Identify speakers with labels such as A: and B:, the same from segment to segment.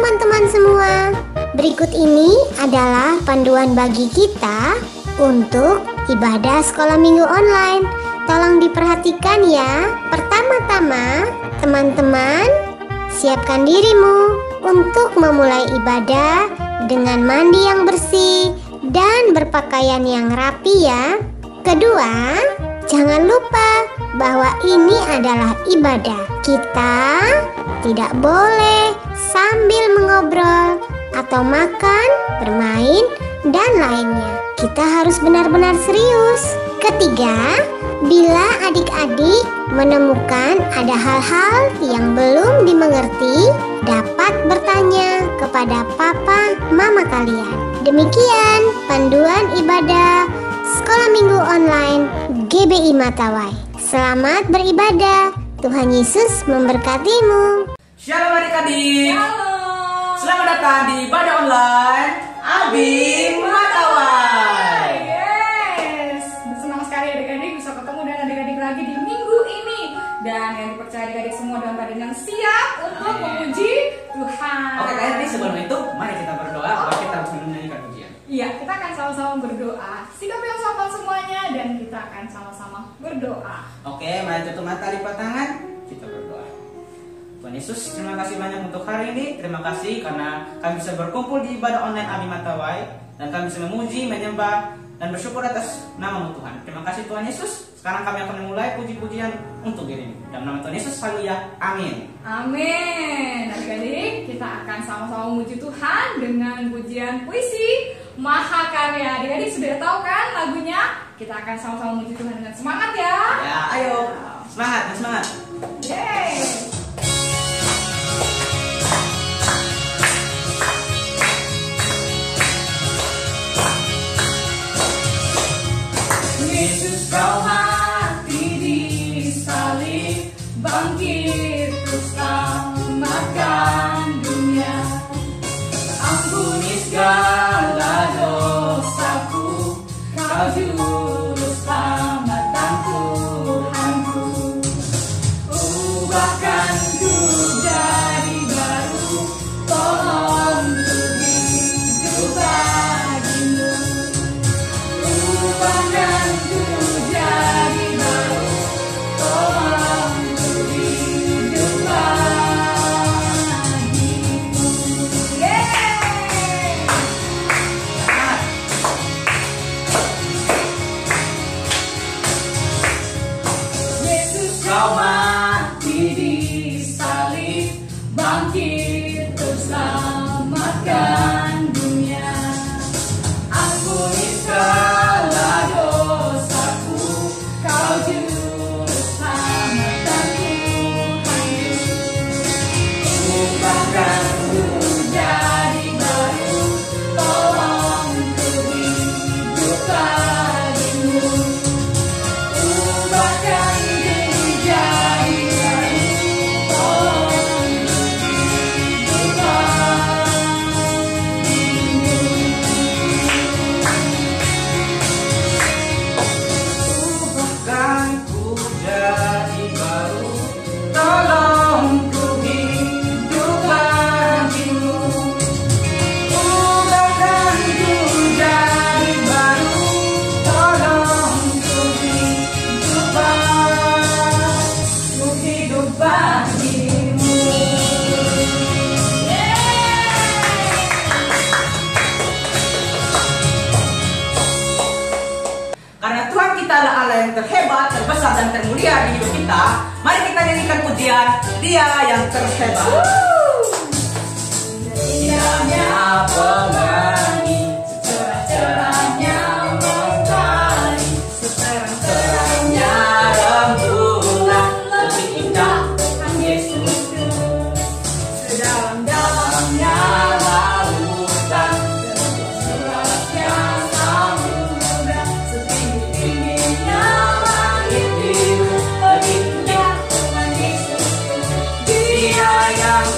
A: teman-teman semua. Berikut ini adalah panduan bagi kita untuk ibadah sekolah minggu online. Tolong diperhatikan ya. Pertama-tama, teman-teman, siapkan dirimu untuk memulai ibadah dengan mandi yang bersih dan berpakaian yang rapi ya. Kedua, jangan lupa bahwa ini adalah ibadah. Kita tidak boleh sambil mengobrol atau makan, bermain, dan lainnya. Kita harus benar-benar serius. Ketiga, bila adik-adik menemukan ada hal-hal yang belum dimengerti, dapat bertanya kepada papa mama kalian. Demikian panduan ibadah Sekolah Minggu Online GBI Matawai. Selamat beribadah. Tuhan Yesus memberkatimu.
B: Shalom adik-adik.
C: Halo.
B: Selamat datang di ibadah online Abi Matawai.
C: Yes. Senang sekali adik-adik bisa ketemu dengan adik-adik lagi di minggu ini. Dan yang dipercaya adik-adik semua dalam keadaan yang siap untuk memuji Tuhan.
B: Oke, adik-adik, sebelum itu mari kita berdoa. Kita harus menyanyikan pujian.
C: Iya, kita akan sama-sama berdoa. Sikap yang sopan semuanya dan kita akan sama-sama berdoa.
B: Oke, mari tutup mata, lipat tangan, kita berdoa. Tuhan Yesus, terima kasih banyak untuk hari ini. Terima kasih karena kami bisa berkumpul di ibadah online Abi Matawai, dan kami bisa memuji, menyembah, dan bersyukur atas nama-Mu Tuhan. Terima kasih Tuhan Yesus. Sekarang kami akan memulai puji-pujian untuk diri-Mu. Dalam nama Tuhan Yesus, haleluya, amin.
C: Amin. Adik-adik, kita akan sama-sama memuji Tuhan dengan pujian puisi Mahakarya. Adik-adik sudah tahu kan lagunya? Kita akan sama-sama memuji Tuhan dengan semangat ya.
B: Ya, ayo, semangat, semangat.
C: Yeay. Yesus kau mati di salib, bangkit terus selamatkan dunia. Ampuni segala dosaku, kau juru selamatkan Tuhanku. Ubahkanku jadi baru, tolongku hidup bagimu. Ubahkanku jadi baru, tolongku hidup bagimu. Yeay! Yesus kau mati di salib, bangkit terus selamatkan dunia. Ampuni segala dosaku, kau juru selamatkan Tuhanku. Ubahkanku jadi baru, tolongku hidup bagimu. Ubahkanku jadi baru, tolongku hidup bagimu.
B: Ubahkanku jadi baru, tolongku hidup bagimu. Ubahkanku jadi baru, tolongku hidup
C: bagimu.
B: Karena Tuhan kita adalah Allah yang terhebat, terbesar, dan termulia di hidup kita. Mari kita nyanyikan pujian Dia yang terhebat.
C: Indahnya pelangi, cerah-cerahnya mentari, seterang-terangnya rembulan, lebih indah Tuhan Yesusku. Sedalam-dalamnya lautan, seluasnya samudra, setinggi-tingginya langit biru, lebih indah Tuhan Yesusku. Dia yang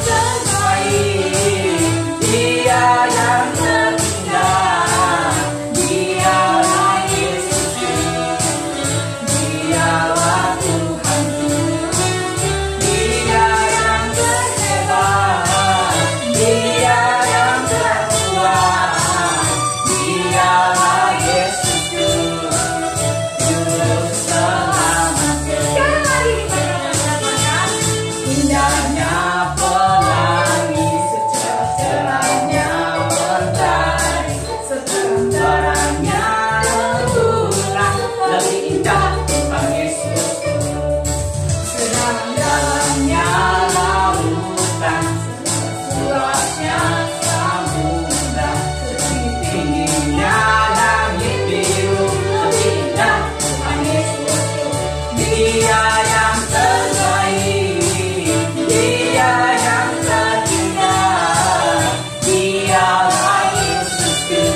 B: yang samudra, setingginya langit biru. Lebih indah Tuhan Yesusku, Dia yang terbaik, Dia yang terindah. Dialah Yesusku,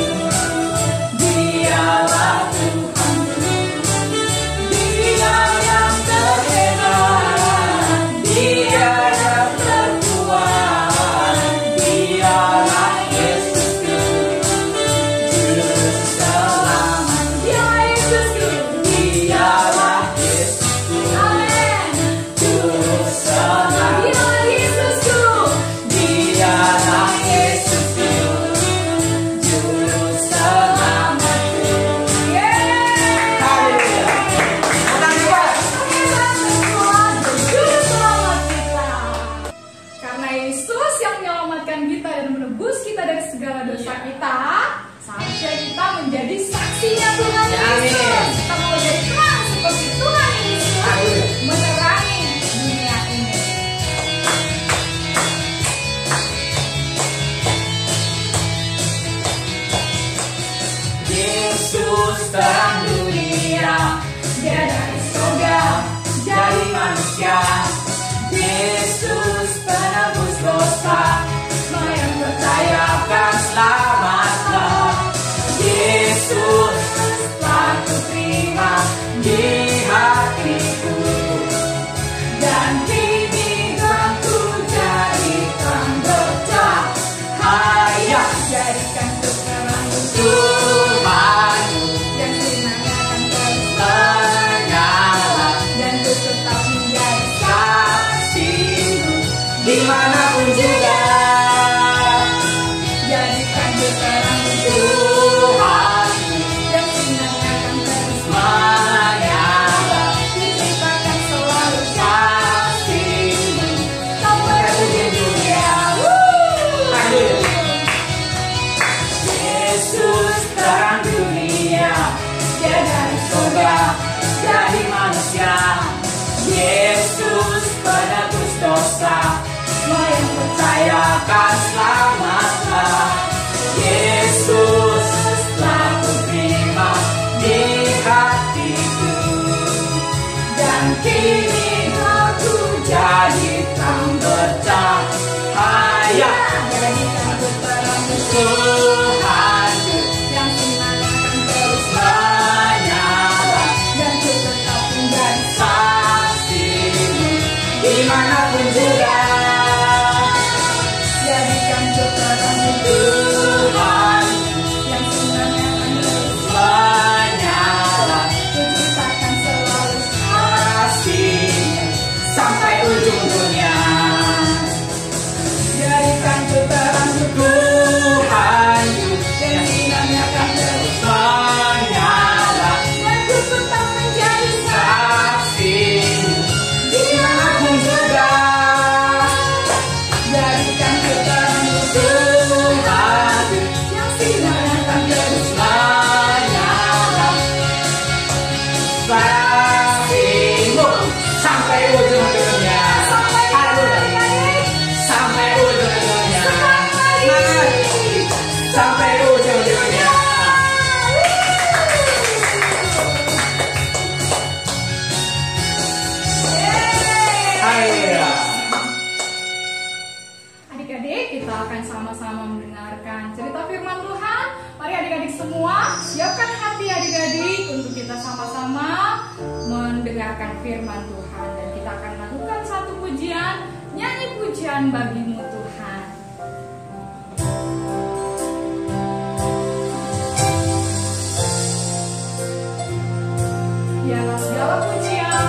B: Dialah Tuhanku, Dia yang terhebat, Dia yang terkuat. Dialah Yesusku, Juru Selamat.
C: Dialah Yesusku.
B: Dialah Yesusku,
C: Amin.
B: Juru Selamat.
C: Dialah Yesusku.
B: Dialah Yesusku, Juru Selamatku.
C: Yeay.
B: Haleluya. Makasih, Pak.
C: Juru selamat kita. Karena Yesus yang menyelamatkan kita dan menebus kita dari segala dosa kita, seharusnya kita menjadi saksinya Tuhan
B: Amin.
C: Yesus. Kita mau jadi terang seperti Tuhan Yesus
B: Haleluya.
C: menerangi dunia ini.
B: Yesus terang dunia, Dia dari surga jadi manusia. Yesus penebus dosa, semua yang percaya akan selamatlah. Yesus telah kuterima di hatiku, dan kini aku jadikan bercahaya.
C: Jadikan terang
B: Tuhanku
C: dan sinarnya akan terus
B: menyala,
C: dan ku tetap menjadi
B: kasih-Mu dimanapun juga.
C: jadikan terang
B: Tuhanku
C: dan sinarnya akan terus
B: menyala,
C: diceritakan selalu
B: kasih-Mu
C: sampai ujung dunia.
B: Haleluya. Yesus terang dunia, Dia dari surga jadi manusia. Yesus penebus dosa, semua yang percaya akan selamatlah. Yesus telah kuterima di hatiku, dan kini aku jadikan bercahaya.
C: Jadikan terang
B: Tuhanku
C: yang sinarnya akan terus
B: menyala,
C: dan ku tetap menjadi
B: kasih-Mu dimanapun juga.
C: jadikan terang
B: Tuhan
C: yang sinarnya akan terus
B: menyala,
C: diceritakan selalu
B: kasih-Mu sampai ujung dunia.
C: jadikan terang
B: Tuhanku
C: yang sinarnya akan terus
B: menyala,
C: dan ku tetap menjadi
B: kasih-Mu dimanapun juga.
C: jadikan terang
B: Tuhanku
C: yang sinarnya akan terus
B: menyala, kasih-Mu sampai ujung dunia. Haleluya. Sampai ujung dunia. Sampai ujung dunia. Haleluya.
C: Adik-adik, kita akan sama-sama mendengarkan cerita firman Tuhan. Mari adik-adik semua, siapkan hati adik-adik untuk kita sama-sama mendengarkan firman Tuhan. Dan kita akan lakukan satu pujian, nyanyi pujian bagimu Tuhan. Biarlah segala pujian,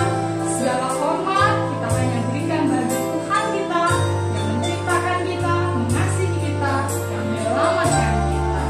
C: segala hormat kita hanya berikan bagi Tuhan kita yang menciptakan kita, mengasihi kita, yang menyelamatkan kita.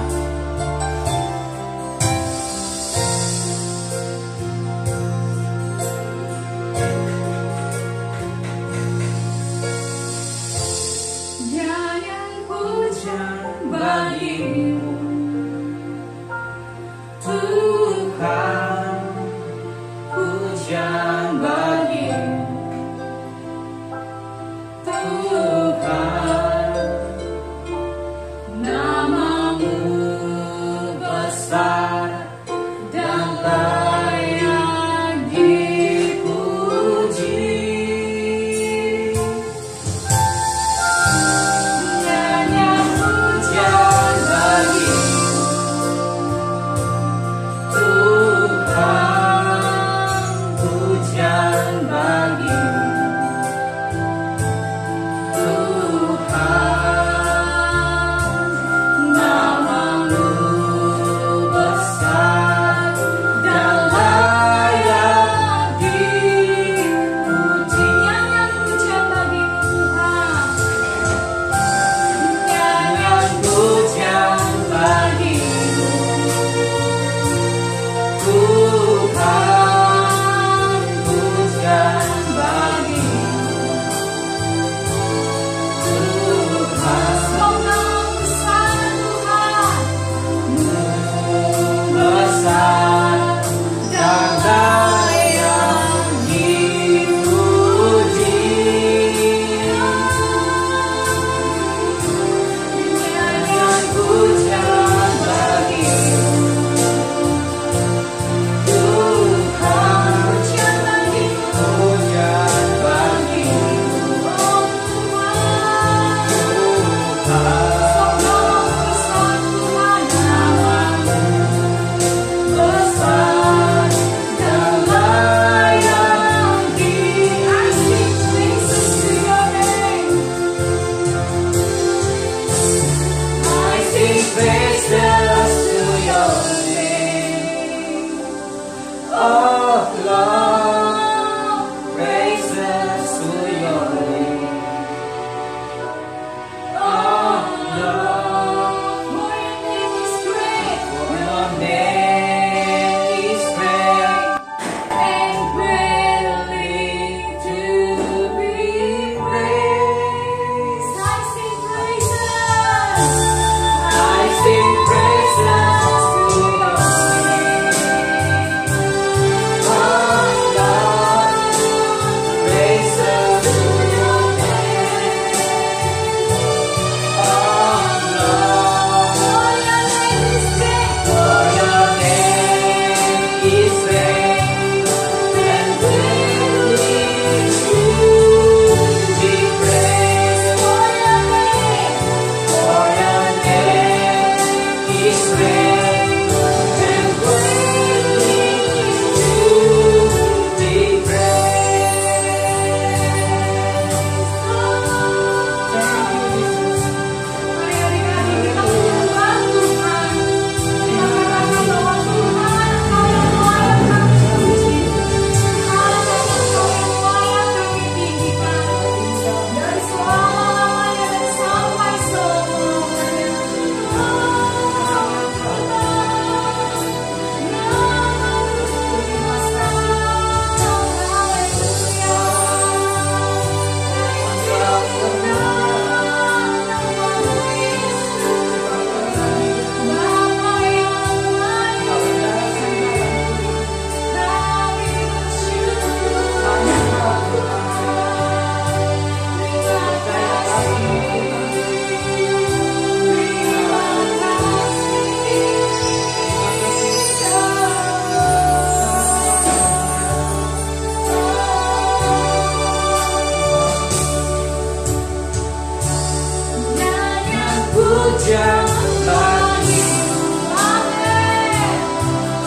B: pujian bagimu. Amin.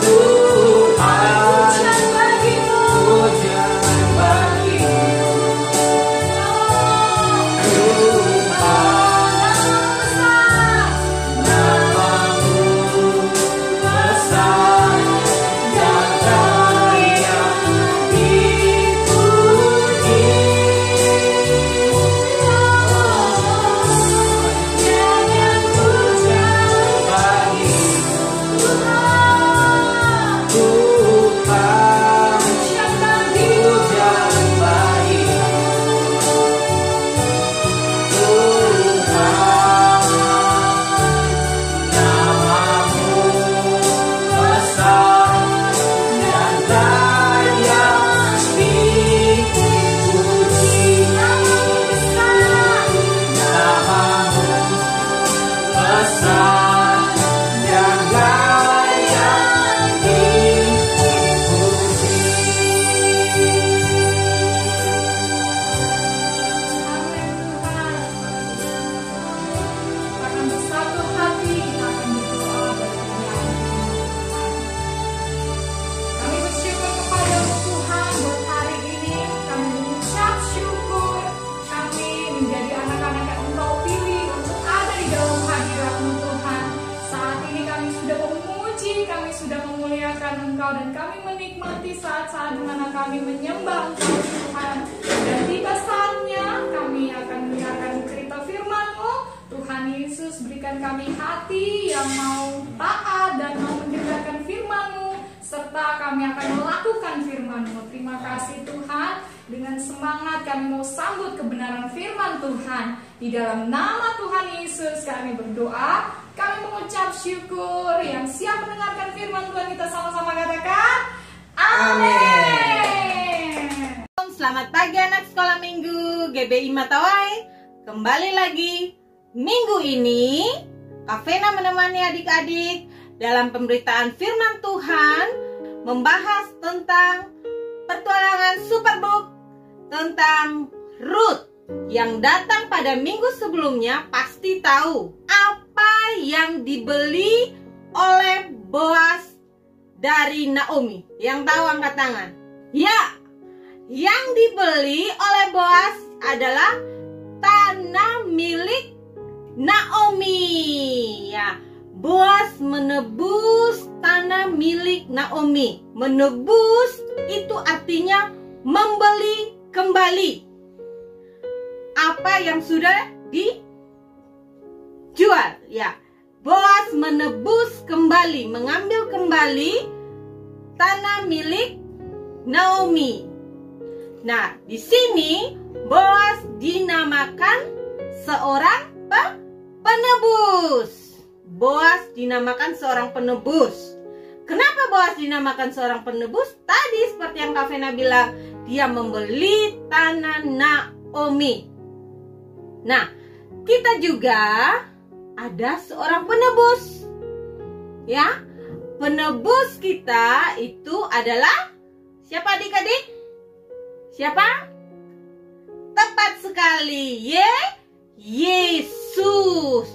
B: Tuhan, pujian bagimu. Pujian bagimu.
C: Engkau dan kami menikmati saat-saat di mana kami menyembah Engkau Tuhan. Dan tiba saatnya kami akan mendengarkan cerita firman-Mu. Tuhan Yesus, berikan kami hati yang mau taat dan mau mendengarkan firman-Mu, serta kami akan melakukan firman-Mu. Terima kasih Tuhan. Dengan semangat kami mau sambut kebenaran firman Tuhan. Di dalam nama Tuhan Yesus kami berdoa. Kami mengucap syukur. Yang siap mendengarkan firman Tuhan, kita sama-sama katakan amin.
D: Selamat pagi anak sekolah minggu GBI Matawai. Kembali lagi minggu ini Kak Vena menemani adik-adik dalam pemberitaan firman Tuhan, membahas tentang petualangan Superbook tentang Ruth. Yang datang pada minggu sebelumnya pasti tahu apa yang dibeli oleh Boaz dari Naomi. Yang tahu angkat tangan. Ya, yang dibeli oleh Boaz adalah tanah milik Naomi. Ya, Boaz menebus tanah milik Naomi. Menebus itu artinya membeli kembali apa yang sudah dijual. Ya, Boaz menebus kembali, mengambil kembali tanah milik Naomi. Nah, di sini Boaz dinamakan seorang penebus. Boaz dinamakan seorang penebus. Kenapa Boaz dinamakan seorang penebus? Tadi seperti yang Kak Vena bilang, dia membeli tanah Naomi. Nah, kita juga ada seorang penebus. Ya, penebus kita itu adalah siapa adik-adik? Siapa? Tepat sekali, Yesus.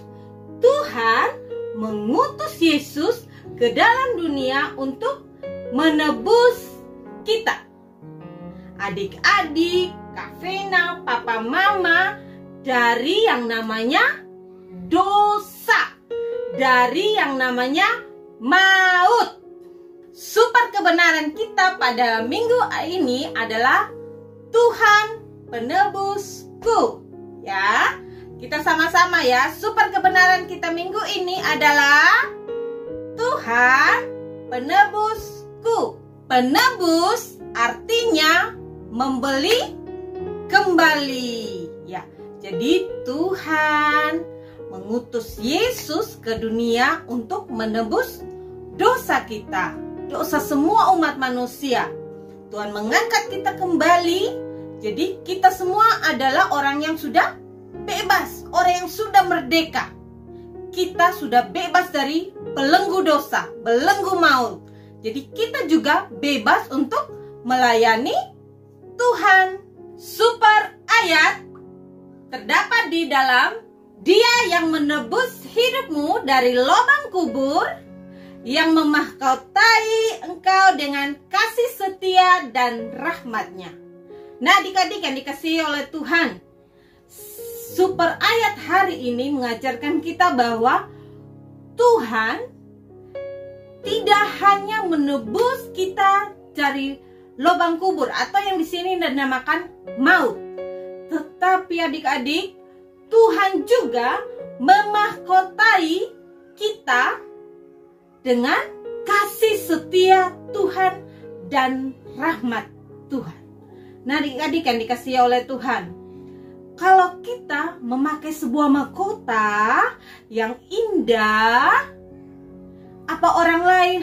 D: Tuhan mengutus Yesus ke dalam dunia untuk menebus kita. Adik-adik, Kak Vena, Papa Mama, dari yang namanya dosa, dari yang namanya maut. Super kebenaran kita pada minggu ini adalah Tuhan penebusku. Ya, kita sama-sama ya. Super kebenaran kita minggu ini adalah Tuhan penebusku. Penebus artinya membeli kembali. Ya, jadi Tuhan mengutus Yesus ke dunia untuk menebus dosa kita, dosa semua umat manusia. Tuhan mengangkat kita kembali. Jadi kita semua adalah orang yang sudah bebas, orang yang sudah merdeka. Kita sudah bebas dari belenggu dosa, belenggu maut. Jadi kita juga bebas untuk melayani Tuhan. Super ayat terdapat di dalam Dia yang menebus hidupmu dari lubang kubur, yang memahkotai engkau dengan kasih setia dan rahmat-Nya. Nah, adik-adik yang dikasihi oleh Tuhan, super ayat hari ini mengajarkan kita bahwa Tuhan tidak hanya menebus kita dari lubang kubur atau yang di sini dinamakan maut, tetapi adik-adik, Tuhan juga memahkotai kita dengan kasih setia Tuhan dan rahmat Tuhan. Nah, adik-adik yang dikasihi oleh Tuhan, kalau kita memakai sebuah mahkota yang indah, apa orang lain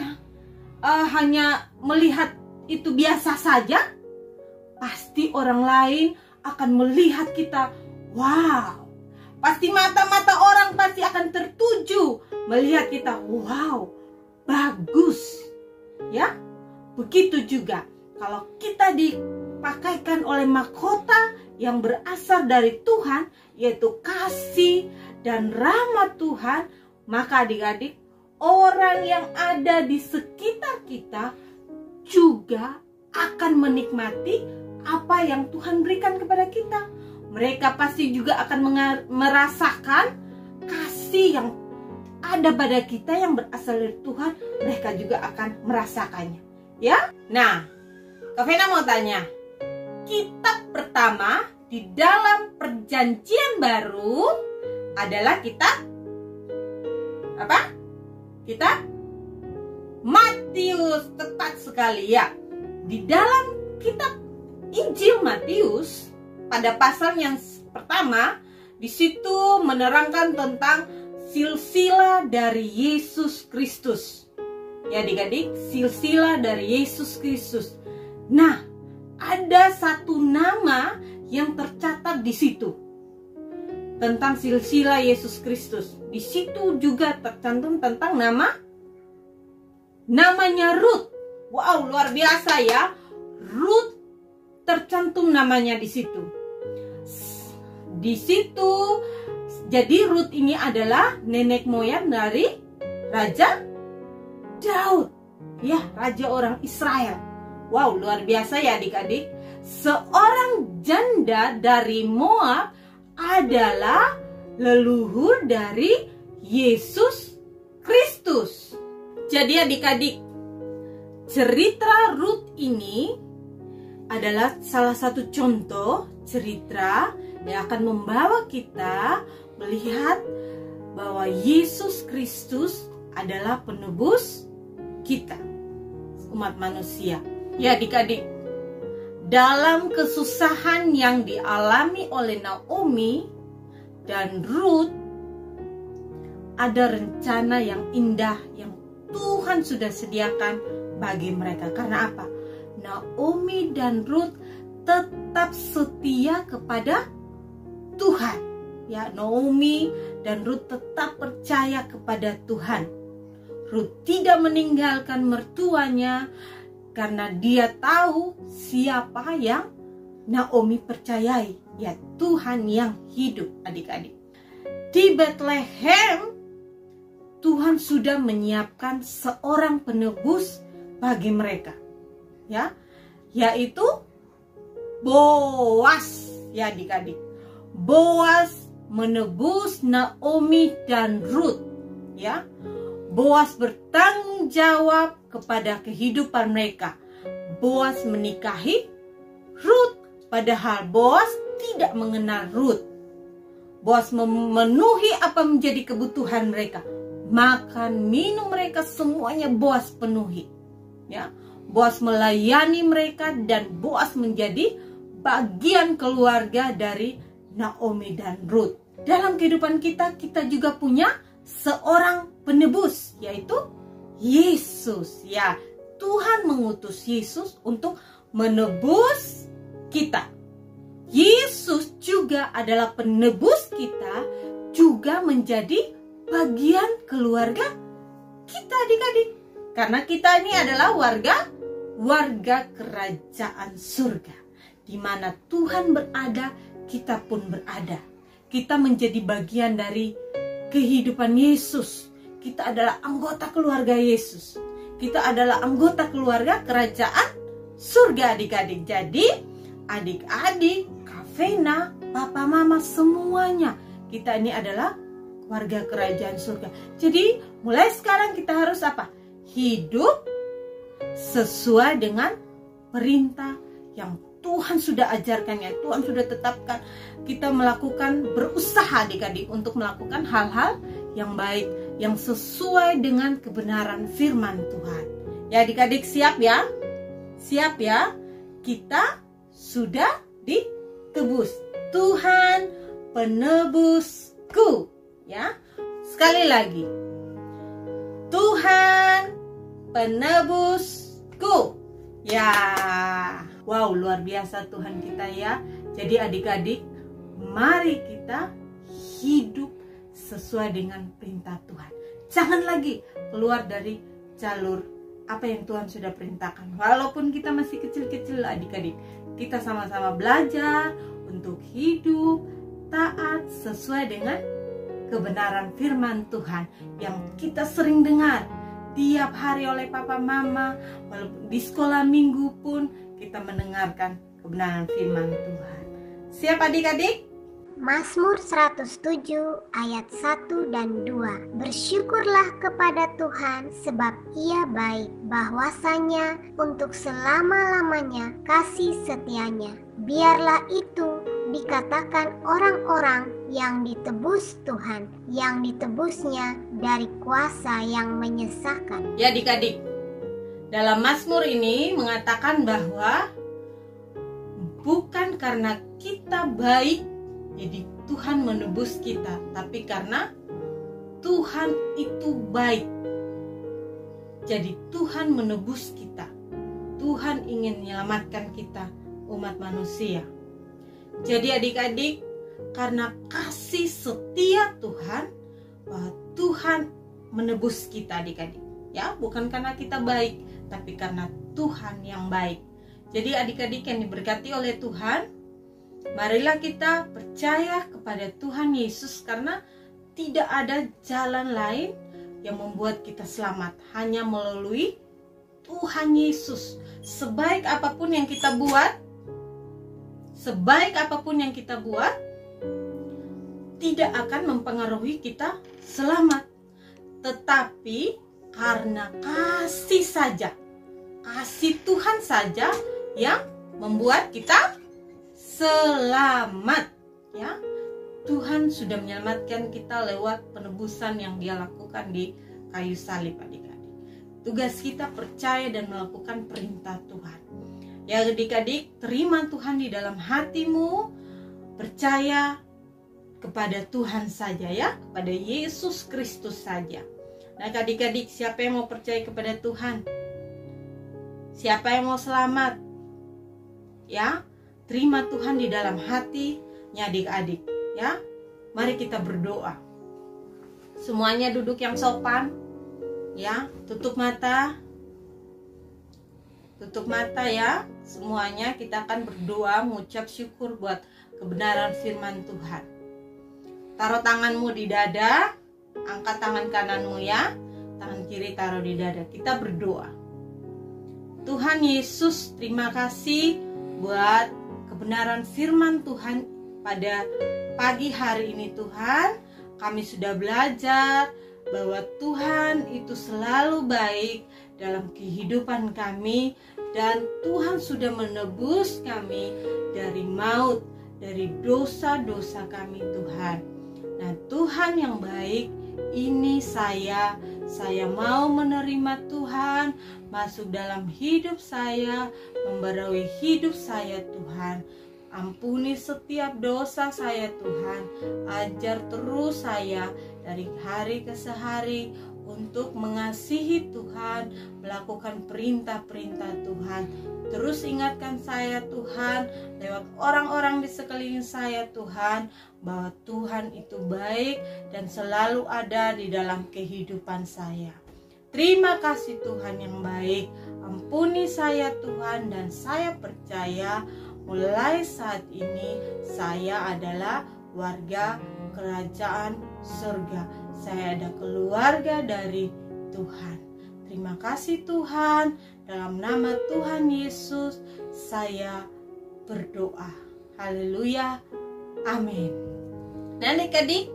D: hanya melihat itu biasa saja? Pasti orang lain akan melihat kita, wow. Pasti mata-mata orang pasti akan tertuju melihat kita, wow, bagus. Ya, begitu juga kalau kita dipakaikan oleh mahkota yang berasal dari Tuhan, yaitu kasih dan rahmat Tuhan, maka adik-adik, orang yang ada di sekitar kita juga akan menikmati apa yang Tuhan berikan kepada kita. Mereka pasti juga akan merasakan kasih yang ada pada kita yang berasal dari Tuhan. Mereka juga akan merasakannya. Ya, nah, Kak Vena mau tanya, kitab pertama di dalam Perjanjian Baru adalah kitab apa? Kitab Matius. Tepat sekali ya. Di dalam kitab Injil Matius, pada pasal yang pertama, di situ menerangkan tentang silsilah dari Yesus Kristus. Ya adik-adik, silsilah dari Yesus Kristus. Nah, ada satu nama yang tercatat di situ tentang silsilah Yesus Kristus. Di situ juga tercantum tentang namanya Rut. Wow, luar biasa ya. Rut tercantum namanya di situ. Di situ, jadi Rut ini adalah nenek moyang dari Raja Daud. Ya, raja orang Israel. Wow, luar biasa ya adik-adik. Seorang janda dari Moab adalah leluhur dari Yesus Kristus. Jadi adik-adik, cerita Rut ini adalah salah satu contoh cerita yang akan membawa kita melihat bahwa Yesus Kristus adalah penebus kita, umat manusia. Ya adik-adik, dalam kesusahan yang dialami oleh Naomi dan Rut, ada rencana yang indah yang Tuhan sudah sediakan bagi mereka. Karena apa? Naomi dan Rut tetap setia kepada Tuhan. Ya, Naomi dan Rut tetap percaya kepada Tuhan. Rut tidak meninggalkan mertuanya karena dia tahu siapa yang Naomi percayai, ya Tuhan yang hidup, adik-adik. Di Bethlehem, Tuhan sudah menyiapkan seorang penebus bagi mereka, ya, yaitu Boas, ya adik-adik. Boas menebus Naomi dan Rut, ya. Boas bertanggung jawab kepada kehidupan mereka. Boas menikahi Rut, padahal Boas tidak mengenal Rut. Boas memenuhi apa menjadi kebutuhan mereka. Makan, minum mereka semuanya Boas penuhi. Ya, Boas melayani mereka dan Boas menjadi bagian keluarga dari Naomi dan Rut. Dalam kehidupan kita, kita juga punya seorang penebus, yaitu Yesus. Ya, Tuhan mengutus Yesus untuk menebus kita. Yesus juga adalah penebus kita, juga menjadi bagian keluarga kita, adik-adik. Karena kita ini adalah warga kerajaan surga. Di mana Tuhan berada, kita pun berada. kita menjadi bagian dari kehidupan Yesus. Kita adalah anggota keluarga Yesus. Kita adalah anggota keluarga kerajaan surga, adik-adik. Jadi adik-adik, Kak Vena, papa mama, semuanya kita ini adalah warga kerajaan surga. Jadi mulai sekarang kita harus apa? Hidup sesuai dengan perintah yang Tuhan sudah ajarkan, ya Tuhan sudah tetapkan. Kita melakukan, berusaha adik-adik untuk melakukan hal-hal yang baik, yang sesuai dengan kebenaran firman Tuhan. Ya adik-adik, siap ya? Siap ya? Kita sudah ditebus. Tuhan penebusku. Ya, sekali lagi. Tuhan penebusku. Ya, wow, luar biasa Tuhan kita ya. Jadi adik-adik, mari kita hidup sesuai dengan perintah Tuhan. Jangan lagi keluar dari jalur apa yang Tuhan sudah perintahkan. Walaupun kita masih kecil-kecil adik-adik, kita sama-sama belajar untuk hidup taat sesuai dengan kebenaran firman Tuhan yang kita sering dengar tiap hari oleh papa mama. Walaupun di sekolah minggu pun kita mendengarkan kebenaran firman Tuhan. Siap adik-adik?
A: Mazmur 107 ayat 1 dan 2. Bersyukurlah kepada Tuhan sebab Ia baik, bahwasanya untuk selama-lamanya kasih setianya. Biarlah itu dikatakan orang-orang yang ditebus Tuhan, yang ditebusnya dari kuasa yang menyesakan.
D: Ya adik-adik, dalam Mazmur ini mengatakan bahwa bukan karena kita baik jadi Tuhan menebus kita, tapi karena Tuhan itu baik, jadi Tuhan menebus kita. Tuhan ingin menyelamatkan kita, umat manusia. Jadi adik-adik, karena kasih setia Tuhan, Tuhan menebus kita adik-adik. Ya, bukan karena kita baik, tapi karena Tuhan yang baik. Jadi adik-adik yang diberkati oleh Tuhan, marilah kita percaya kepada Tuhan Yesus, karena tidak ada jalan lain yang membuat kita selamat, hanya melalui Tuhan Yesus. Sebaik apapun yang kita buat, tidak akan mempengaruhi kita selamat. Tetapi karena kasih saja, kasih Tuhan saja yang membuat kita selamat. Ya, Tuhan sudah menyelamatkan kita lewat penebusan yang Dia lakukan di kayu salib adik-adik. Tugas kita percaya dan melakukan perintah Tuhan. Ya adik-adik, terima Tuhan di dalam hatimu, percaya kepada Tuhan saja ya, kepada Yesus Kristus saja. Nah adik-adik, siapa yang mau percaya kepada Tuhan? Siapa yang mau selamat? Ya, terima Tuhan di dalam hatinya adik-adik ya. Mari kita berdoa. Semuanya duduk yang sopan ya, tutup mata. Tutup mata ya. Semuanya kita akan berdoa, mengucap syukur buat kebenaran firman Tuhan. Taruh tanganmu di dada, angkat tangan kananmu ya, tangan kiri taruh di dada. Kita berdoa. Tuhan Yesus, terima kasih buat kebenaran firman Tuhan pada pagi hari ini Tuhan. Kami sudah belajar bahwa Tuhan itu selalu baik dalam kehidupan kami, dan Tuhan sudah menebus kami dari maut, dari dosa-dosa kami Tuhan. Nah Tuhan yang baik, ini saya mau menerima Tuhan masuk dalam hidup saya, membaharui hidup saya Tuhan. Ampuni setiap dosa saya Tuhan. Ajar terus saya dari hari ke hari untuk mengasihi Tuhan, melakukan perintah-perintah Tuhan. Terus ingatkan saya Tuhan lewat orang-orang di sekeliling saya Tuhan, bahwa Tuhan itu baik dan selalu ada di dalam kehidupan saya. Terima kasih Tuhan yang baik. Ampuni saya Tuhan, dan saya percaya mulai saat ini saya adalah warga kerajaan surga. Saya ada keluarga dari Tuhan. Terima kasih Tuhan. Dalam nama Tuhan Yesus saya berdoa. Haleluya. Amin. Dan adik-adik,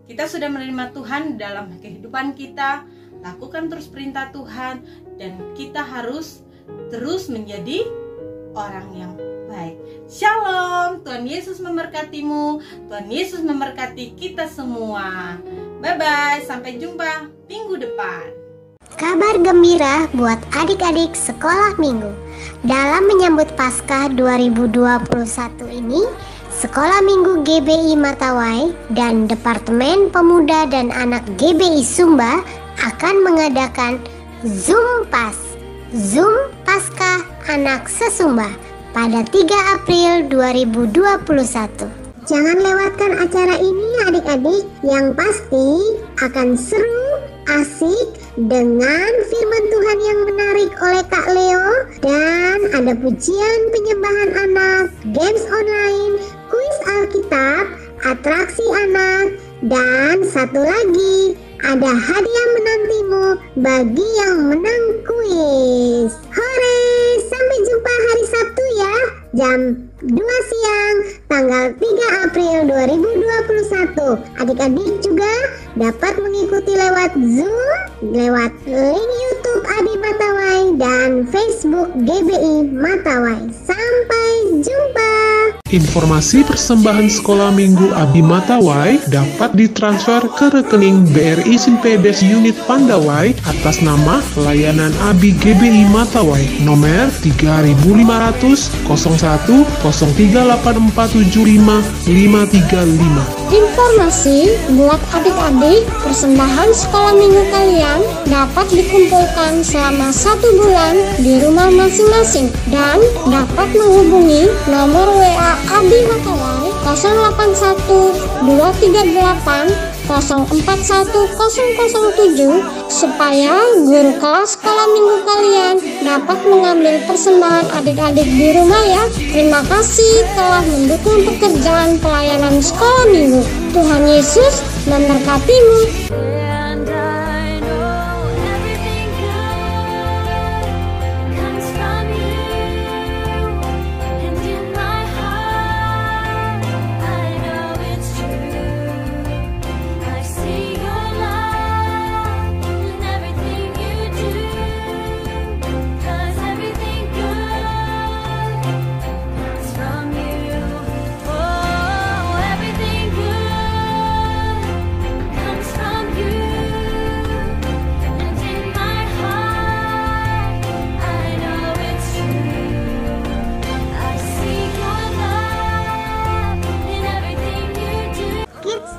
D: kita sudah menerima Tuhan dalam kehidupan kita. Lakukan terus perintah Tuhan, dan kita harus terus menjadi orang yang baik. Shalom, Tuhan Yesus memberkatimu. Tuhan Yesus memberkati kita semua. Bye-bye, sampai jumpa minggu depan.
A: Kabar gembira buat adik-adik sekolah minggu. Dalam menyambut Paskah 2021 ini, Sekolah Minggu GBI Matawai dan Departemen Pemuda dan Anak GBI Sumba akan mengadakan Zoom Paskah Anak Sesumba pada 3 April 2021. Jangan lewatkan acara ini adik-adik, yang pasti akan seru, asik, dengan firman Tuhan yang menarik oleh Kak Leo, dan ada pujian penyembahan anak, games online, kuis Alkitab, atraksi anak, dan satu lagi, ada hadiah menantimu bagi yang menang kuis. Hore, sampai jumpa hari Sabtu ya, jam 2 siang, tanggal 3 April 2021. Adik-adik juga dapat mengikuti lewat Zoom, lewat link YouTube Abi Matawai dan Facebook GBI Matawai. Sampai jumpa.
E: Informasi persembahan Sekolah Minggu Abi Matawai dapat ditransfer ke rekening BRI Simpedes Unit Pandawai atas nama Pelayanan Abi GBI Matawai nomor 3500 01 038475 535.
A: Informasi buat adik-adik, persembahan sekolah minggu kalian dapat dikumpulkan selama 1 bulan di rumah masing-masing dan dapat menghubungi nomor WA Abi Matawai 081 238 041007 supaya guru kelas sekolah minggu kalian dapat mengambil persembahan adik-adik di rumah ya. Terima kasih telah mendukung pekerjaan pelayanan sekolah minggu. Tuhan Yesus memberkatimu.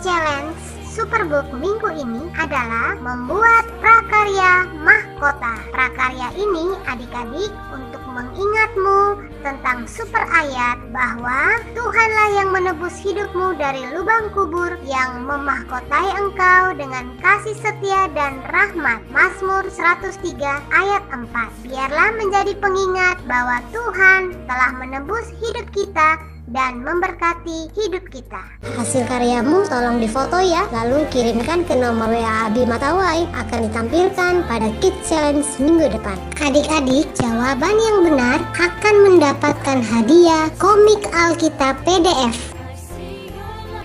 F: Challenge Superbook minggu ini adalah membuat prakarya mahkota. Prakarya ini adik-adik untuk mengingatmu tentang super ayat bahwa Tuhanlah yang menebus hidupmu dari lubang kubur, yang memahkotai engkau dengan kasih setia dan rahmat. Mazmur 103 ayat 4. Biarlah menjadi pengingat bahwa Tuhan telah menebus hidup kita dan memberkati hidup kita.
A: Hasil karyamu tolong difoto ya, lalu kirimkan ke nomor WA Abi Matawai, akan ditampilkan pada Kids Challenge minggu depan. Adik-adik, jawaban yang benar akan mendapatkan hadiah komik Alkitab PDF.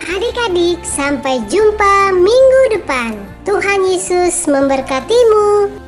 A: Adik-adik, sampai jumpa minggu depan. Tuhan Yesus memberkatimu.